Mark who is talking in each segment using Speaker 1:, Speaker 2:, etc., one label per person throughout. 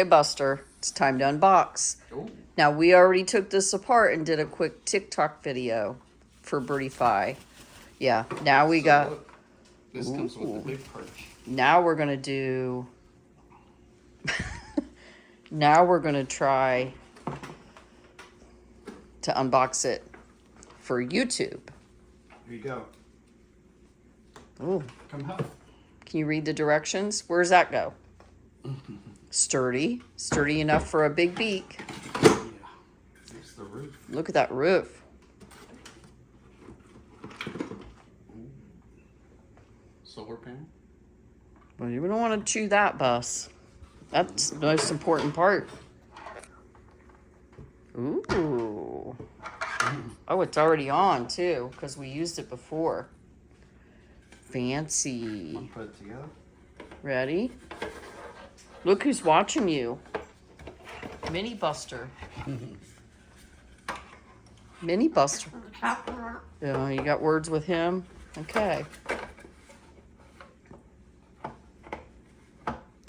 Speaker 1: Hey Buster, it's time to unbox.
Speaker 2: Ooh.
Speaker 1: Now we already took this apart and did a quick TikTok video for Birdfy. Yeah, now we got...
Speaker 2: Look, this comes with the big perch.
Speaker 1: Now we're gonna do... Now we're gonna try to unbox it for YouTube.
Speaker 2: Here you go.
Speaker 1: Ooh.
Speaker 2: Come help.
Speaker 1: Can you read the directions? Where's that go? Sturdy. Sturdy enough for a big beak.
Speaker 2: Yeah. It's the roof.
Speaker 1: Look at that roof.
Speaker 2: Solar panel.
Speaker 1: Well, you don't want to chew that, Bus. That's the most important part. Ooh. Oh, it's already on, too, because we used it before. Fancy.
Speaker 2: Want to put it together? Ready?
Speaker 1: Look who's watching you. Mini Buster. Mini Buster. Yeah, you got words with him? Okay.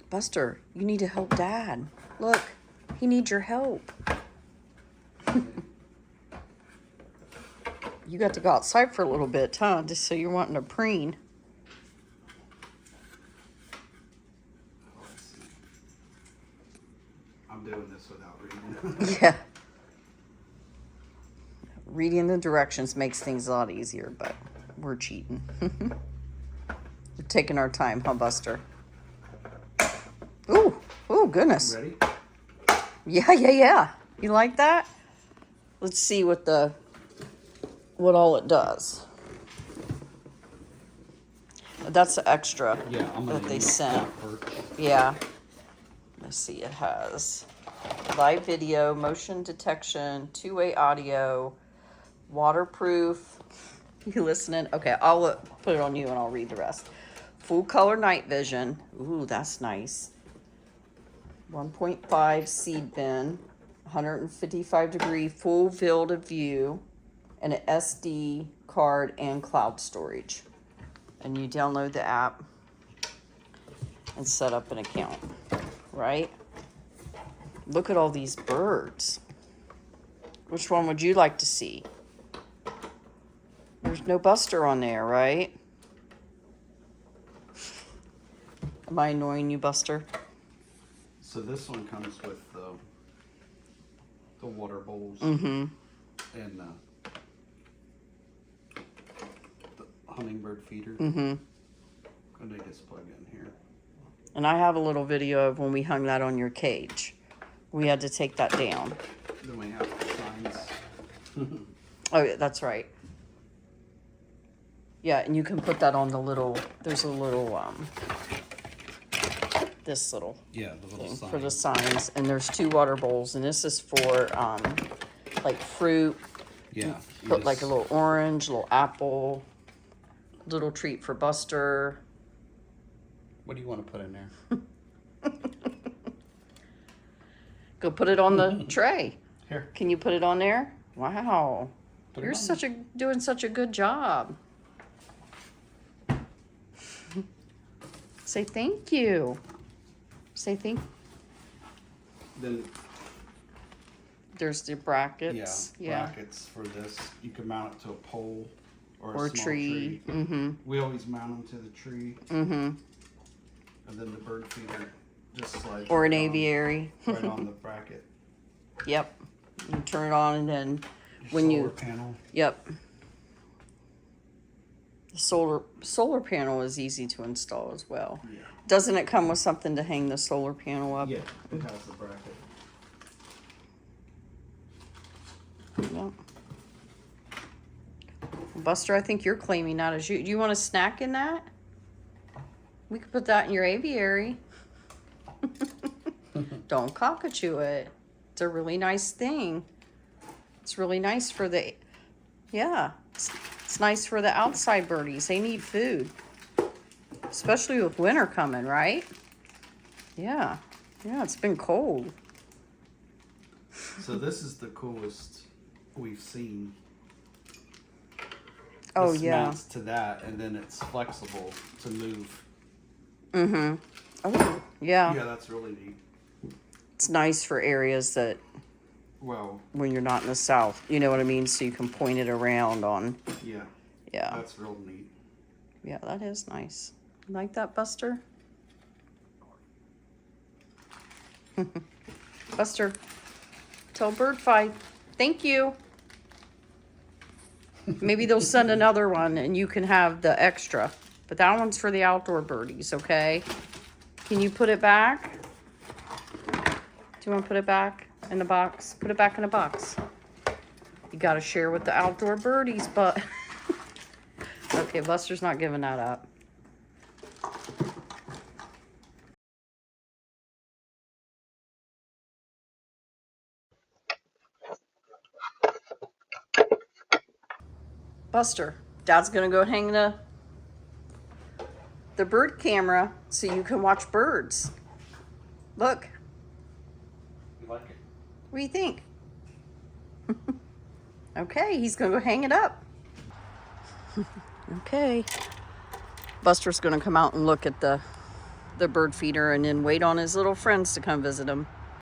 Speaker 1: Buster, you need to help Dad. Look, he needs your help. You got to go outside for a little bit, huh? Just so you're wanting to preen.
Speaker 2: I'm doing this without reading.
Speaker 1: Yeah. Reading the directions makes things a lot easier, but we're cheating. We're taking our time, huh, Buster? Ooh, oh goodness.
Speaker 2: Ready?
Speaker 1: Yeah. You like that? Let's see what all it does. That's the extra that they sent. Yeah. Let's see, it has live video, motion detection, two-way audio, waterproof. You listening? Okay, I'll put it on you and I'll read the rest. Full color night vision. Ooh, that's nice. 1.5 seed bin, 155-degree full field of view, and an SD card and cloud storage. And you download the app and set up an account. Right? Look at all these birds. Which one would you like to see? There's no Buster on there, right? Am I annoying you, Buster?
Speaker 2: So this one comes with the water bowls
Speaker 1: Mm-hmm.
Speaker 2: and the hummingbird feeder.
Speaker 1: Mm-hmm.
Speaker 2: And they just plug in here.
Speaker 1: And I have a little video of when we hung that on your cage. We had to take that down.
Speaker 2: Then we have the signs.
Speaker 1: Oh, yeah, that's right. Yeah, and you can put that on the little, there's a little, this little
Speaker 2: Yeah, the little
Speaker 1: thing
Speaker 2: sign.
Speaker 1: for the signs. And there's 2 water bowls, and this is for, like fruit.
Speaker 2: Yeah.
Speaker 1: Put like a little orange, little apple, little treat for Buster.
Speaker 2: What do you want to put in there?
Speaker 1: Go put it on the tray.
Speaker 2: Here.
Speaker 1: Can you put it on there? Wow.
Speaker 2: Put it
Speaker 1: You're
Speaker 2: on
Speaker 1: doing such a good job. Say thank you. Say thank.
Speaker 2: Then
Speaker 1: There's the brackets.
Speaker 2: brackets for this. You can mount it to a pole or
Speaker 1: Or
Speaker 2: a small
Speaker 1: tree.
Speaker 2: tree.
Speaker 1: Mm-hmm.
Speaker 2: We always mount them to the tree,
Speaker 1: Mm-hmm.
Speaker 2: and then the bird feeder just slides.
Speaker 1: Or an
Speaker 2: right on-
Speaker 1: aviary.
Speaker 2: right on the bracket.
Speaker 1: Yep. You turn it on and then when
Speaker 2: Solar
Speaker 1: you
Speaker 2: panel.
Speaker 1: Yep. The solar panel is easy to install as well.
Speaker 2: Yeah.
Speaker 1: Doesn't it come with something to hang the solar panel up?
Speaker 2: Yeah, it has the bracket.
Speaker 1: Yep. Buster, I think you're claiming that as you. Do you want a snack in that? We could put that in your aviary. Don't cockatoo it. It's a really nice thing. It's really nice for the, yeah. It's nice for the outside birdies. They need food. Especially with winter coming, right? Yeah. Yeah, it's been cold.
Speaker 2: So this is the coolest we've seen.
Speaker 1: Oh,
Speaker 2: This
Speaker 1: yeah.
Speaker 2: mounts to that, and then it's flexible to move.
Speaker 1: Mm-hmm. Oh, yeah.
Speaker 2: Yeah, that's really neat.
Speaker 1: It's nice for areas that,
Speaker 2: Well,
Speaker 1: when you're not in the south, you know what I mean? So you can point it around on.
Speaker 2: yeah,
Speaker 1: Yeah.
Speaker 2: that's real neat.
Speaker 1: Yeah, that is nice. You like that, Buster? Buster, tell Birdfy, thank you. Maybe they'll send another one and you can have the extra. But that one's for the outdoor birdies, okay? Can you put it back? Do you want to put it back in the box? Put it back in the box. You got to share with the outdoor birdies, but... Okay, Buster's not giving that up. Buster, Dad's gonna go hang the bird camera so you can watch birds. Look.
Speaker 2: You like it?
Speaker 1: What do you think? Okay, he's gonna go hang it up. Okay. Buster's gonna come out and look at the bird feeder and then wait on his little friends to come visit him.